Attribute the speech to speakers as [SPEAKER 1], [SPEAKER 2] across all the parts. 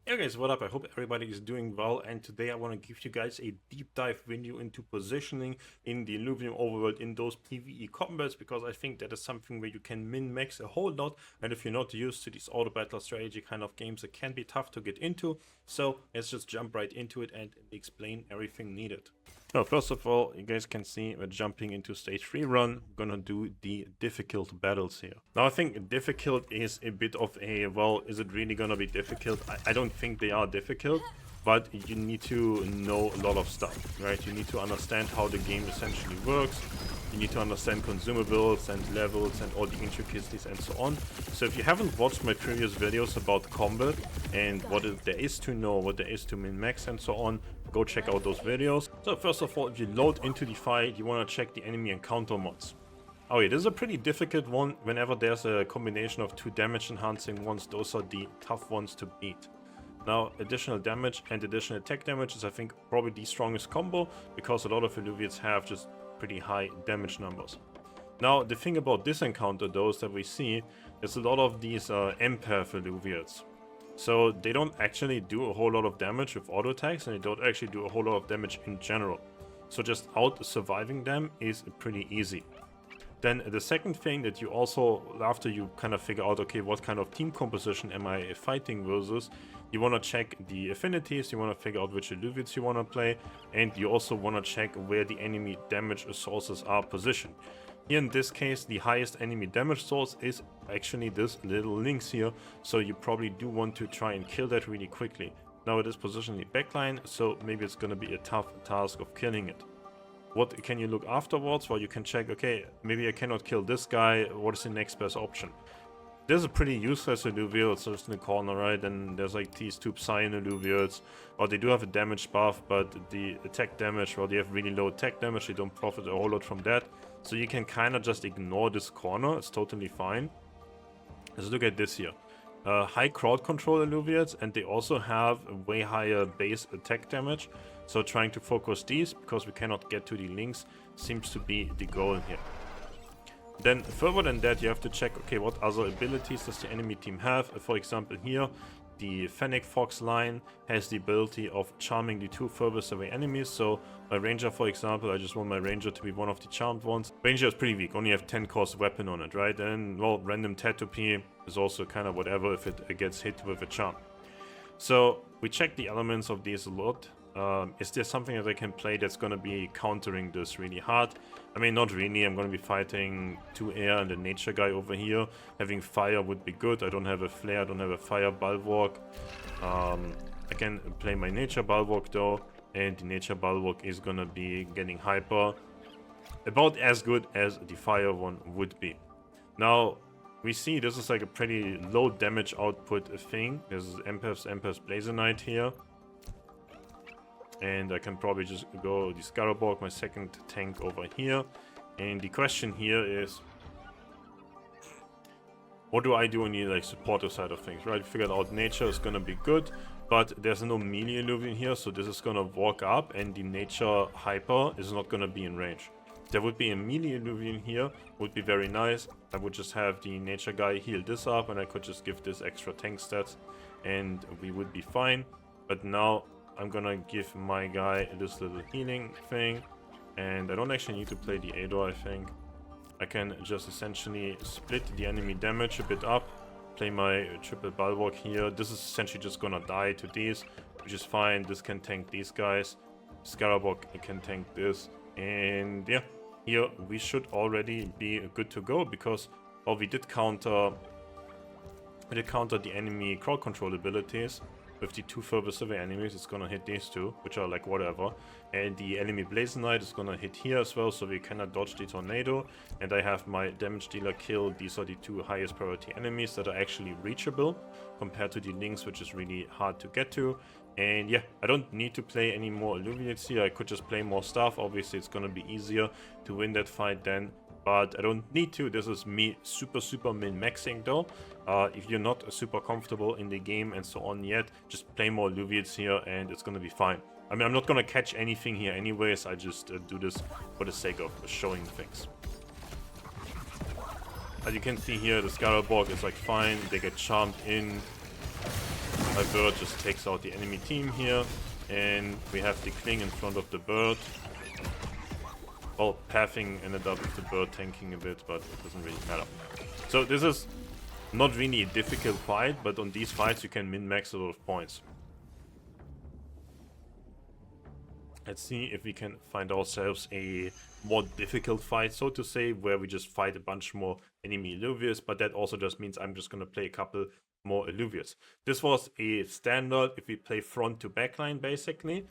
[SPEAKER 1] Hey guys, what up? I hope everybody is doing well, and today I want to give you guys a deep dive video into positioning in the Illuvium Overworld in those PvE combats, because I think that is something where you can min-max a whole lot, and if you're not used to these auto battle strategy kind of games, it can be tough to get into. So let's just jump right into it and explain everything needed. Now, first of all, you guys can see we're jumping into stage 3 run. We're gonna do the difficult battles here. Now, I think difficult is a bit of a, well, is it really gonna be difficult? I don't think they are difficult, but you need to know a lot of stuff, right? You need to understand how the game essentially works. You need to understand consumables and levels and all the intricacies and so on. So if you haven't watched my previous videos about combat and what there is to know, what there is to min-max and so on, go check out those videos. So first of all, if you load into the fight, you want to check the enemy encounter mods. Oh yeah, this is a pretty difficult one. Whenever there's a combination of two damage enhancing ones, those are the tough ones to beat. Now, additional damage and additional attack damage is, I think, probably the strongest combo, because a lot of Illuvials have just pretty high damage numbers. Now, the thing about this encounter, though, is that we see there's a lot of these empath Illuvials. So they don't actually do a whole lot of damage with auto attacks, and they don't actually do a whole lot of damage in general. So just out-surviving them is pretty easy. Then the second thing that you also, after you kind of figure out, okay, what kind of team composition am I fighting versus, you want to check the affinities, you want to figure out which Illuvials you want to play, and you also want to check where the enemy damage sources are positioned. Here in this case, the highest enemy damage source is actually this little Lynx here, so you probably do want to try and kill that really quickly. Now it is positioned in the backline, so maybe it's going to be a tough task of killing it. What can you look afterwards? Well, you can check, okay, maybe I cannot kill this guy, what is the next best option? There's a pretty useless Illuvial, it's just in the corner, right? And there's like these two Psion Illuvials. Well, they do have a damage buff, but the attack damage, well, they have really low attack damage, they don't profit a whole lot from that. So you can kind of just ignore this corner, it's totally fine. Let's look at this here. High crowd control Illuvials, and they also have a way higher base attack damage. So trying to focus these, because we cannot get to the links, seems to be the goal here. Then further than that, you have to check, okay, what other abilities does the enemy team have? For example, here, the Fennec Fox line has the ability of charming the two furthest away enemies. So my Ranger, for example, I just want my Ranger to be one of the charmed ones. Ranger is pretty weak, only have 10 cost weapon on it, right? And, well, random Tatopy is also kind of whatever if it gets hit with a charm. So we check the elements of these a lot. Is there something that I can play that's going to be countering this really hard? I mean, not really. I'm going to be fighting 2 air and a nature guy over here. Having fire would be good. I don't have a flare, I don't have a fire bulwark. I can play my nature bulwark though, and the nature bulwark is going to be getting hyper. About as good as the fire one would be. Now, we see this is like a pretty low damage output thing. There's Empath's Blazer Knight here. And I can probably just go the Scarabog, my second tank over here. And the question here is, what do I do on the like supportive side of things, right? Figured out nature is gonna be good, but there's no melee Illuvium here, so this is gonna walk up, and the nature hyper is not gonna be in range. There would be a melee Illuvium here, would be very nice. I would just have the nature guy heal this up, and I could just give this extra tank stats, and we would be fine. But now I'm gonna give my guy this little healing thing, and I don't actually need to play the Ador, I think. I can just essentially split the enemy damage a bit up, play my triple bulwark here. This is essentially just gonna die to these, which is fine. This can tank these guys. Scarabog can tank this, and yeah, here we should already be good to go, because we did counter the enemy crowd control abilities. With the 2 furthest away enemies, it's gonna hit these two, which are like whatever. And the enemy Blazer Knight is gonna hit here as well, so we cannot dodge the tornado. And I have my damage dealer kill. These are the 2 highest priority enemies that are actually reachable, compared to the Lynx, which is really hard to get to. And yeah, I don't need to play any more Illuvials here. I could just play more stuff. Obviously, it's gonna be easier to win that fight then. But I don't need to. This is me super min-maxing though. If you're not super comfortable in the game and so on yet, just play more Illuvials here and it's gonna be fine. I mean, I'm not gonna catch anything here anyways. I just do this for the sake of showing things. As you can see here, the Scarabog is like fine. They get charmed in. My bird just takes out the enemy team here, and we have the Kling in front of the bird. Well, pathing ended up with the bird tanking a bit, but it doesn't really matter. So this is not really a difficult fight, but on these fights you can min-max a lot of points. Let's see if we can find ourselves a more difficult fight, so to say, where we just fight a bunch more enemy Illuvials, but that also just means I'm just gonna play a couple more Illuvials. This was a standard if we play front to backline basically.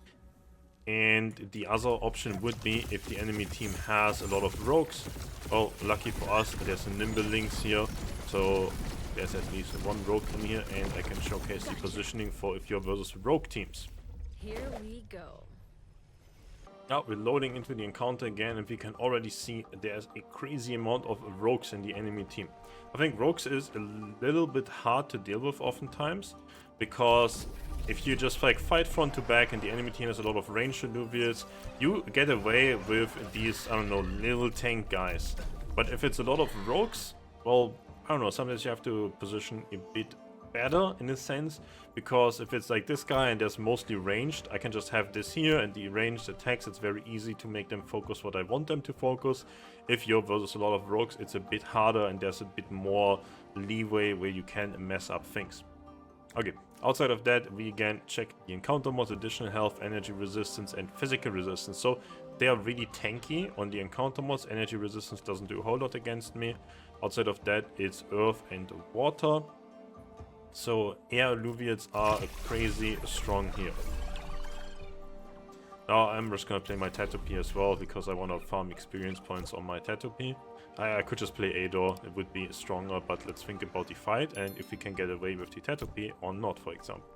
[SPEAKER 1] And the other option would be if the enemy team has a lot of rogues. Well, lucky for us, there's a nimble links here, so there's at least one rogue in here, and I can showcase the positioning for if you're versus rogue teams.
[SPEAKER 2] Here we go.
[SPEAKER 1] Now we're loading into the encounter again, and we can already see there's a crazy amount of rogues in the enemy team. I think rogues is a little bit hard to deal with oftentimes, because if you just like fight front to back and the enemy team has a lot of ranged Illuvials, you get away with these, I don't know, little tank guys. But if it's a lot of rogues, well, I don't know, sometimes you have to position a bit better in a sense, because if it's like this guy and there's mostly ranged, I can just have this here, and the ranged attacks, it's very easy to make them focus what I want them to focus. If you're versus a lot of rogues, it's a bit harder and there's a bit more leeway where you can mess up things. Okay, outside of that, we again check the encounter mods: additional health, energy resistance, and physical resistance. So they are really tanky on the encounter mods. Energy resistance doesn't do a whole lot against me. Outside of that, it's earth and water. So air Illuvials are crazy strong here. Now I'm just gonna play my Tatopy as well, because I want to farm experience points on my Tatopy. I could just play Ador, it would be stronger, but let's think about the fight and if we can get away with the Tatopy or not, for example.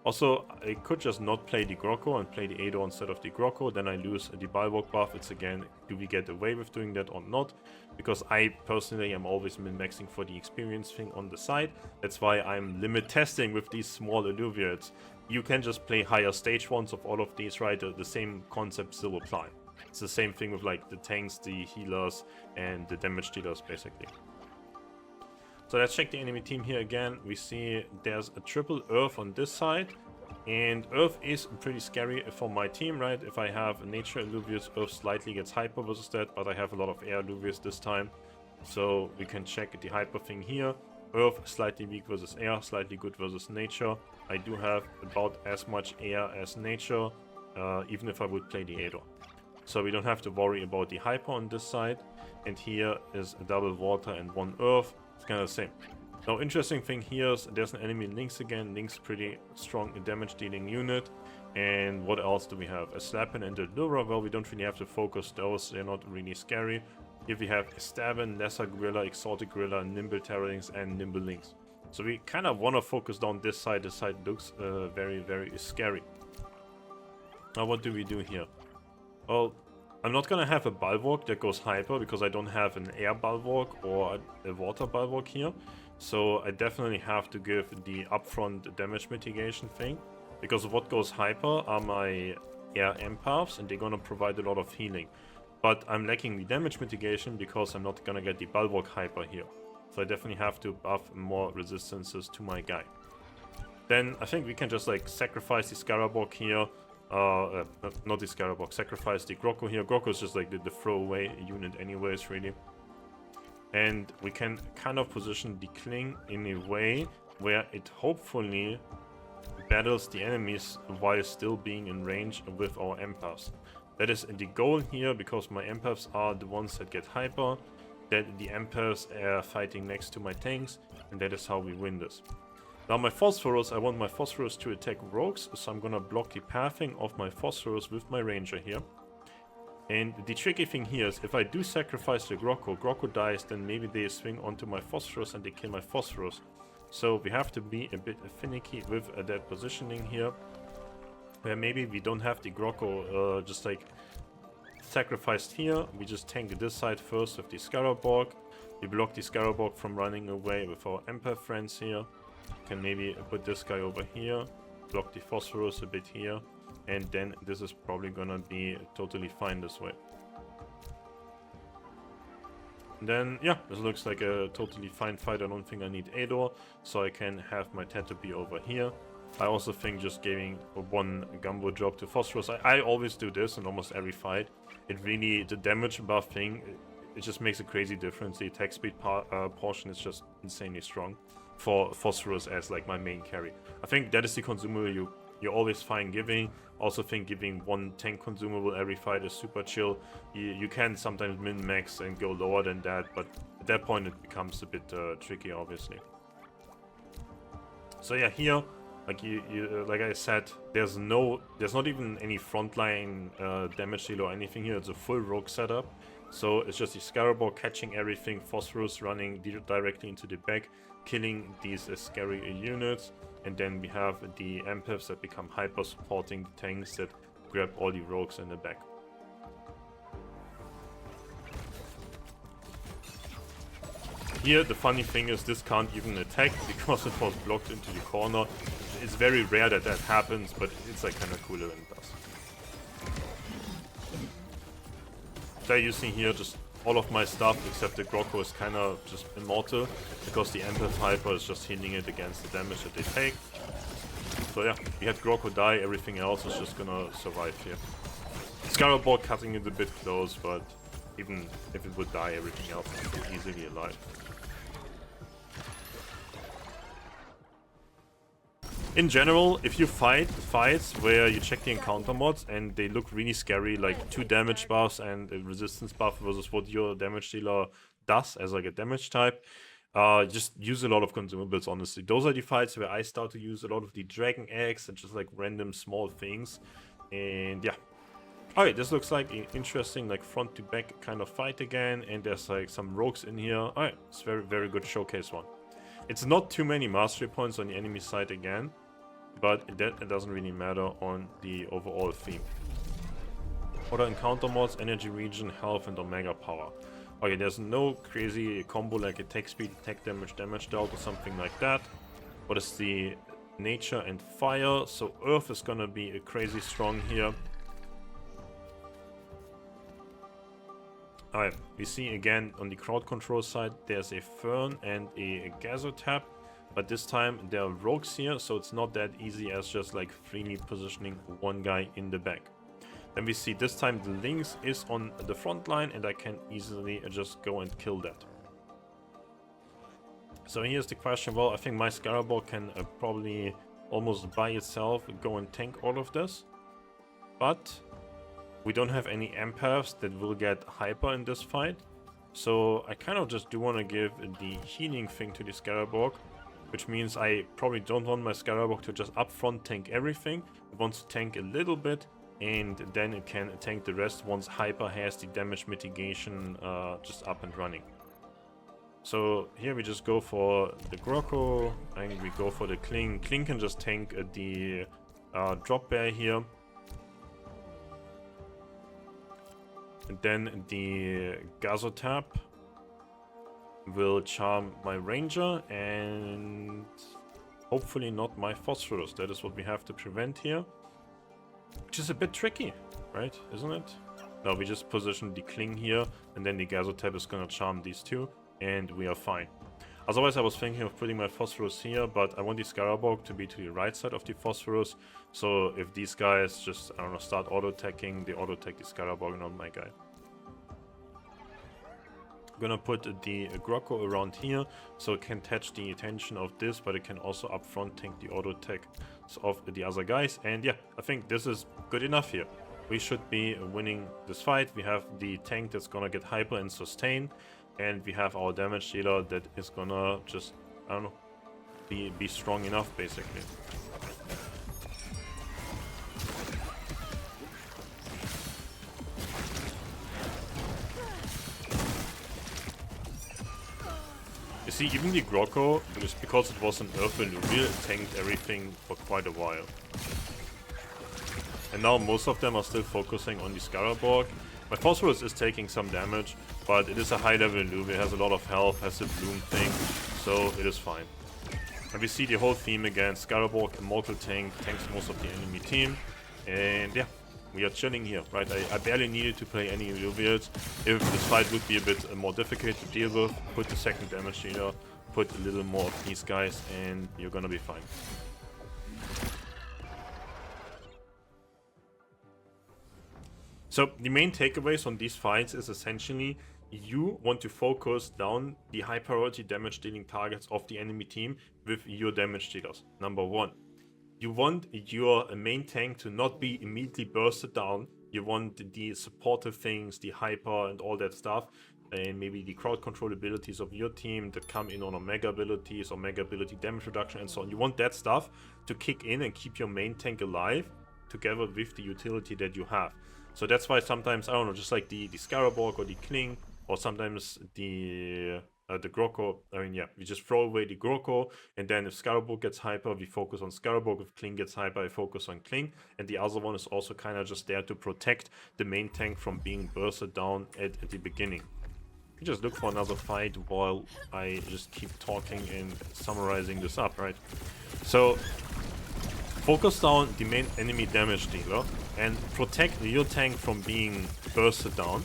[SPEAKER 1] Also, I could just not play the Grokko and play the Ador instead of the Grokko, then I lose the Bulwark buff. It's again, do we get away with doing that or not? Because I personally am always min-maxing for the experience thing on the side. That's why I'm limit testing with these small Illuvials. You can just play higher stage ones of all of these, right? The same concept still apply. It's the same thing with like the tanks, the healers, and the damage dealers basically. So let's check the enemy team here again. We see there's a triple earth on this side, and earth is pretty scary for my team, right? If I have nature Illuvials, earth slightly gets hyper versus that, but I have a lot of air Illuvials this time. So we can check the hyper thing here. Earth slightly weak versus air, slightly good versus nature. I do have about as much air as nature, even if I would play the Ador. So we don't have to worry about the hyper on this side. And here is a double water and one earth. It's kind of the same. Now, interesting thing here is there's an enemy Lynx again. Lynx pretty strong damage dealing unit. And what else do we have? A Slappin and a Lura. Well, we don't really have to focus those. They're not really scary. Here we have a Stabin, Lesser Gorilla, Exotic Gorilla, Nimble Terrorlings, and Nimble Lynx. So we kind of want to focus down this side. This side looks very, very scary. Now, what do we do here? Well, I'm not gonna have a Bulwark that goes hyper because I don't have an air Bulwark or a water Bulwark here. So I definitely have to give the upfront damage mitigation thing, because what goes hyper are my air empaths, and they're gonna provide a lot of healing. But I'm lacking the damage mitigation because I'm not gonna get the Bulwark hyper here. So I definitely have to buff more resistances to my guy. Then I think we can just like sacrifice the Scarabog here. Not the Scarabog, sacrifice the Grokko here. Grokko is just like the throwaway unit anyways, really. And we can kind of position the Kling in a way where it hopefully battles the enemies while still being in range with our empaths. That is the goal here, because my empaths are the ones that get hyper, that the empaths are fighting next to my tanks, and that is how we win this. Now my Phosphorus, I want my Phosphorus to attack rogues, so I'm gonna block the pathing of my Phosphorus with my Ranger here. And the tricky thing here is, if I do sacrifice the Grokko, Grokko dies, then maybe they swing onto my Phosphorus and they kill my Phosphorus. So we have to be a bit finicky with that positioning here, where maybe we don't have the Grokko just like sacrificed here. We just tank this side first with the Scarabog. We block the Scarabog from running away with our Empath friends here. Can maybe put this guy over here, block the Phosphorus a bit here, and then this is probably gonna be totally fine this way. And then, yeah, this looks like a totally fine fight. I don't think I need Ador, so I can have my Tetrapy over here. I also think just giving one Gumbo drop to Phosphorus, I always do this in almost every fight. It really, the damage buff thing, it just makes a crazy difference. The attack speed portion is just insanely strong for Phosphorus as like my main carry. I think that is the consumable you're always fine giving. Also think giving one tank consumable every fight is super chill. You can sometimes min-max and go lower than that, but at that point it becomes a bit tricky, obviously. So yeah, here, like like I said, there's not even any frontline damage deal or anything here. It's a full rogue setup. So it's just the Scarabog catching everything, Phosphorus running directly into the back, killing these scary units, and then we have the empaths that become hyper supporting the tanks that grab all the rogues in the back. Here the funny thing is this can't even attack because it was blocked into the corner. It's very rare that that happens, but it's like kind of cooler when it does. There you see here just all of my stuff except the Grocko is kind of just immortal because the Empath Hyper is just healing it against the damage that they take. So yeah, we had Grocko die, everything else is just gonna survive here. Scarabog cutting it a bit close, but even if it would die, everything else is still easily alive. In general, if you fight fights where you check the encounter mods and they look really scary, like 2 damage buffs and a resistance buff versus what your damage dealer does as like a damage type, just use a lot of consumables, honestly. Those are the fights where I start to use a lot of the Dragon Eggs and just like random small things. And yeah. Alright, this looks like an interesting like front to back kind of fight again. And there's like some rogues in here. Alright, it's very, very good showcase one. It's not too many mastery points on the enemy side again, but it doesn't really matter on the overall theme. Other encounter mods, energy regen, health, and omega power. Okay, there's no crazy combo like attack speed, attack damage, damage dealt, or something like that. What is the nature and fire? So earth is gonna be crazy strong here. Alright, we see again on the crowd control side there's a Fern and a Gazotap, but this time there are rogues here, so it's not that easy as just like freely positioning one guy in the back. Then we see this time the Lynx is on the front line and I can easily just go and kill that. So here's the question, well, I think my Scarabog can probably almost by itself go and tank all of this, but we don't have any empaths that will get hyper in this fight. So I kind of just do want to give the healing thing to the Scarabog, which means I probably don't want my Scarabog to just upfront tank everything. It wants to tank a little bit, and then it can tank the rest once hyper has the damage mitigation just up and running. So here we just go for the Grocko, and we go for the Kling. Kling can just tank the drop bear here. And then the Gazotap will charm my Ranger and hopefully not my Phosphorus. That is what we have to prevent here. Which is a bit tricky, right? Isn't it? No, we just position the Kling here and then the Gazotap is gonna charm these two and we are fine. Otherwise I was thinking of putting my Phosphorus here, but I want the Scarabog to be to the right side of the Phosphorus. So if these guys just, I don't know, start auto-attacking, they auto-attack the Scarabog and not my guy. I'm gonna put the Grocko around here so it can catch the attention of this, but it can also upfront tank the auto-attack of the other guys. And yeah, I think this is good enough here. We should be winning this fight. We have the tank that's gonna get hyper and sustain. And we have our damage dealer that is gonna just, I don't know, be strong enough, basically. You see, even the Grocko, just because it was an Earth Illuvial, it tanked everything for quite a while. And now most of them are still focusing on the Scarabog. My Phosphorus is taking some damage, but it is a high level Illuvial, it has a lot of health, has the bloom thing, so it is fine. And we see the whole theme again, Scarabog, Immortal tank, tanks most of the enemy team, and yeah, We are chilling here, right? I barely needed to play any Illuvials. If this fight would be a bit more difficult to deal with, put the second damage dealer, put a little more of these guys, and you're gonna be fine. So the main takeaways on these fights is essentially you want to focus down the high priority damage dealing targets of the enemy team with your damage dealers. Number one. You want your main tank to not be immediately bursted down. You want the supportive things, the hyper and all that stuff, and maybe the crowd control abilities of your team that come in on Omega abilities, Omega ability damage reduction and so on. You want that stuff to kick in and keep your main tank alive together with the utility that you have. So that's why sometimes, I don't know, just like the Scarabog or the Kling, or sometimes the Groko, I mean, yeah, we just throw away the Groko, and then if Scarabog gets hyper, we focus on Scarabog. If Kling gets hyper, I focus on Kling. And the other one is also kind of just there to protect the main tank from being bursted down at the beginning. We just look for another fight while I just keep talking and summarizing this up, right? So, focus down the main enemy damage dealer and protect your tank from being bursted down.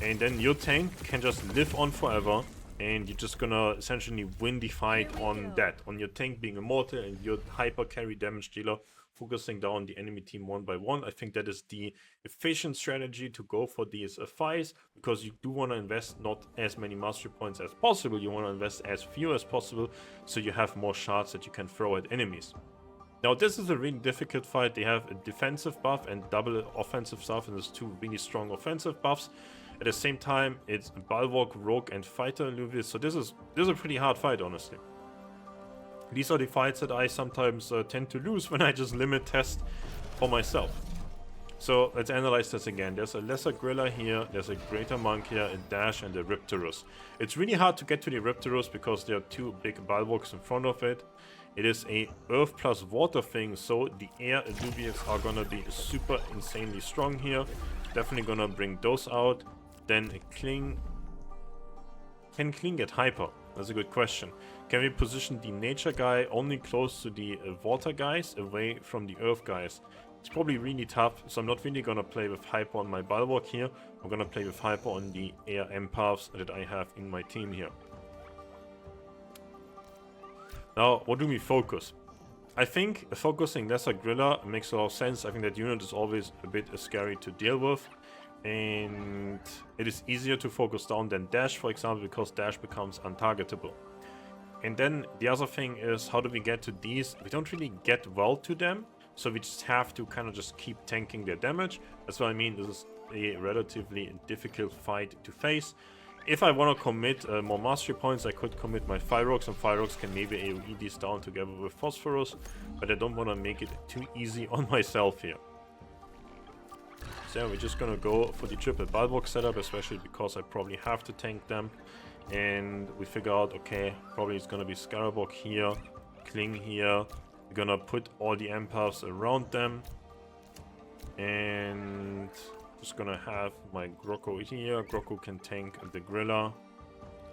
[SPEAKER 1] And then your tank can just live on forever, and you're just gonna essentially win the fight on that, on your tank being immortal and your hyper carry damage dealer focusing down the enemy team one by one. I think that is the efficient strategy to go for these fights, because you do want to invest not as many mastery points as possible. You want to invest as few as possible, so you have more shots that you can throw at enemies. Now, this is a really difficult fight. They have a defensive buff and double offensive stuff, and there's two really strong offensive buffs. At the same time, it's Bulwark, Rogue, and Fighter Illuvials, so this is a pretty hard fight, honestly. These are the fights that I sometimes tend to lose when I just limit test for myself. So let's analyze this again. There's a Lesser Gorilla here, there's a Greater Monk here, a Dash, and a Riptorus. It's really hard to get to the Riptorus because there are two big Bulwarks in front of it. It is a Earth plus Water thing, so the Air Illuvials are gonna be super insanely strong here. Definitely gonna bring those out. Then a Kling. Can Kling get hyper? That's a good question. Can we position the nature guy only close to the water guys, away from the earth guys? It's probably really tough, so I'm not really gonna play with hyper on my Bulwark here. I'm gonna play with hyper on the air empaths that I have in my team here. Now, what do we focus? I think focusing Lesser Gorilla makes a lot of sense. I think that unit is always a bit scary to deal with. And it is easier to focus down than Dash, for example, because Dash becomes untargetable. And then the other thing is, how do we get to these? We don't really get well to them, so we just have to kind of just keep tanking their damage. That's what I mean. This is a relatively difficult fight to face. If I want to commit more mastery points, I could commit my Fyrox, and Fyrox can maybe AoE these down together with Phosphorus, but I don't want to make it too easy on myself here. So we're just gonna go for the triple Bulwark setup, especially because I probably have to tank them. And we figure out, okay, probably it's gonna be Scarabog here, Kling here. We're gonna put all the empaths around them. And just gonna have my Groko here. Groko can tank the Gorilla.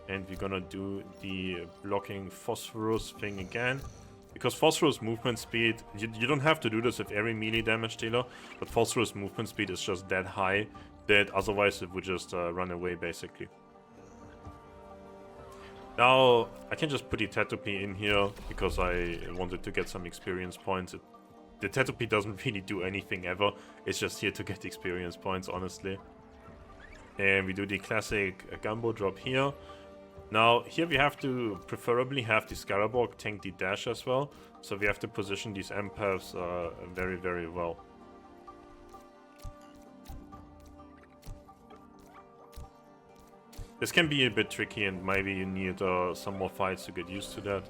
[SPEAKER 1] And we're gonna do the blocking Phosphorus thing again. Because Phosphorus movement speed, you don't have to do this with every melee damage dealer, but Phosphorus movement speed is just that high that otherwise it would just run away, basically. Now, I can just put the Tetopy in here because I wanted to get some experience points. The Tetopy doesn't really do anything ever, it's just here to get experience points, honestly. And we do the classic Gumbo drop here. Now, here we have to preferably have the Scarabog tank the dash as well, so we have to position these empaths very, very well. This can be a bit tricky, and maybe you need some more fights to get used to that.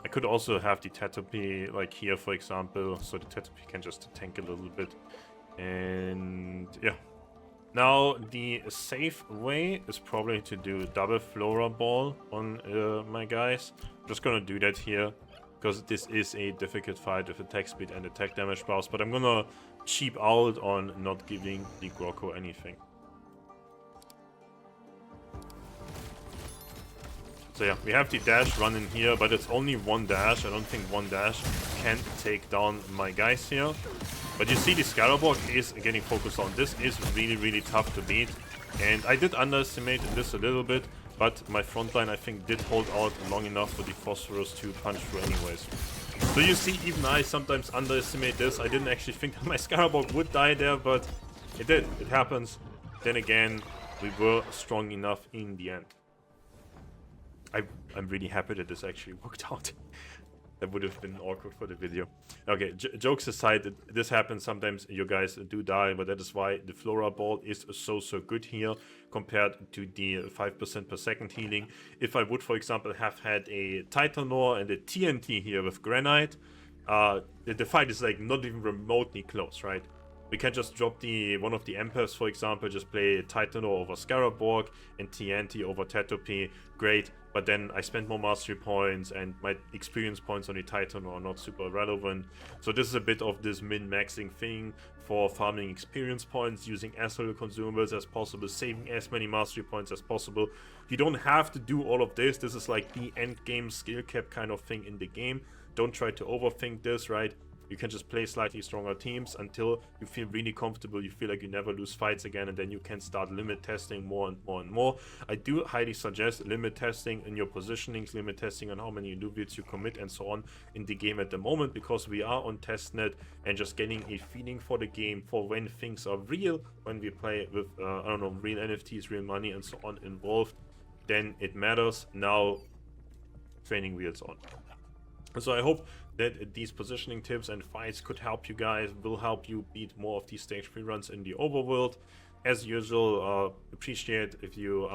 [SPEAKER 1] I could also have the Tetopy, like here for example, so the Tetopy can just tank a little bit. And yeah. Now, the safe way is probably to do double Flora Ball on my guys. I'm just gonna do that here, because this is a difficult fight with attack speed and attack damage bars, but I'm gonna cheap out on not giving the Groko anything. So yeah, we have the dash run in here, but it's only one dash. I don't think one dash can take down my guys here. But you see the Scarabog is getting focused on. This is really tough to beat. And I did underestimate this a little bit, but my frontline I think did hold out long enough for the Phosphorus to punch through anyways. So you see, even I sometimes underestimate this. I didn't actually think that my Scarabog would die there, but it did. It happens. Then again, we were strong enough in the end. I'm really happy that this actually worked out. That would have been awkward for the video. Okay, jokes aside, this happens sometimes. You guys do die, but that is why the Flora Ball is so good here compared to the 5% per second healing. If I would, for example, have had a Titanor and a TNT here with Granite, the fight is like not even remotely close, right? We can just drop one of the empaths, for example, just play Titanor over Scarabog and TNT over Tetopy. Great, but then I spend more mastery points and my experience points on the Titanor are not super relevant. So this is a bit of this min-maxing thing for farming experience points, using as little consumables as possible, saving as many mastery points as possible. You don't have to do all of this. This is like the end game skill cap kind of thing in the game. Don't try to overthink this, right? You can just play slightly stronger teams until you feel really comfortable, you feel like you never lose fights again, and then you can start limit testing more and more and more. I do highly suggest limit testing in your positionings, limit testing on how many Illuvials you commit and so on in the game at the moment, because we are on testnet and just getting a feeling for the game for when things are real, when we play with, I don't know, real NFTs, real money and so on involved, then it matters. Now, training wheels on. So I hope that these positioning tips and fights could help you guys, will help you beat more of these stage 3 runs in the overworld. As usual, appreciate if you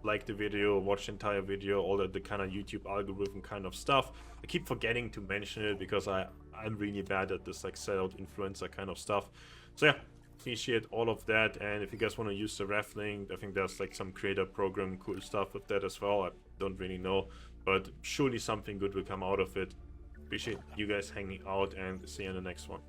[SPEAKER 1] like the video, watch the entire video, all the kind of YouTube algorithm kind of stuff. I keep forgetting to mention it because I'm really bad at this like sellout influencer kind of stuff. So yeah, appreciate all of that. And if you guys want to use the ref link, I think there's like some creator program cool stuff with that as well. I don't really know, but surely something good will come out of it. Appreciate you guys hanging out and see you in the next one.